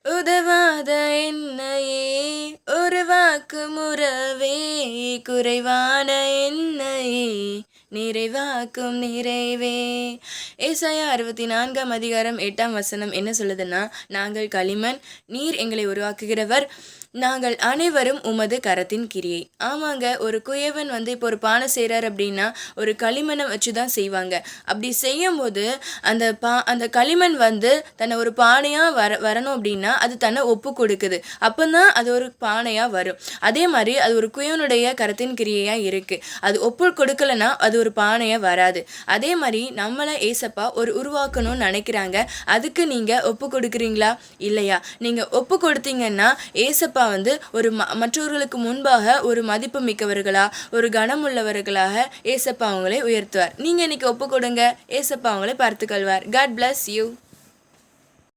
உதவாத என்னையே உருவாக்கும் உறவே குறைவான என்னையே நிறைவாக்கும் நிறைவே. ஏசாயா 64:8 என்ன சொல்லுதுன்னா, நாங்கள் களிமண், நீர் எங்களை உருவாக்குகிறவர், நாங்கள் அனைவரும் உமது கரத்தின் கிரியை. ஆமாங்க, ஒரு குயவன் இப்போ ஒரு பானை செய்கிறார் அப்படின்னா ஒரு களிமண்ணை வச்சு தான் செய்வாங்க. அப்படி செய்யும்போது அந்த களிமண் தன்னை ஒரு பானையாக வரணும் அப்படின்னா அது தன்னை ஒப்பு கொடுக்குது. அப்போ தான் அது ஒரு பானையாக வரும். அதே மாதிரி அது ஒரு குயவனுடைய கரத்தின் கிரியையாக இருக்குது. அது ஒப்பு கொடுக்கலன்னா அது ஒரு பானையாக வராது. அதே மாதிரி நம்மளை ஏசப்பா ஒரு உருவாக்கணும்னு நினைக்கிறாங்க. அதுக்கு நீங்கள் ஒப்பு கொடுக்குறீங்களா இல்லையா? நீங்கள் ஒப்பு கொடுத்தீங்கன்னா ஏசப்பா ஒரு மற்றவர்களுக்கு முன்பாக ஒரு மதிப்பு மிக்கவர்களா, ஒரு கனமுள்ளவர்களாக ஏசப்பா அவங்களை உயர்த்துவார். நீங்க இன்னைக்கு ஒப்பு கொடுங்க, ஏசப்பா அவங்களை பார்த்துக்கொள்வார். God bless you.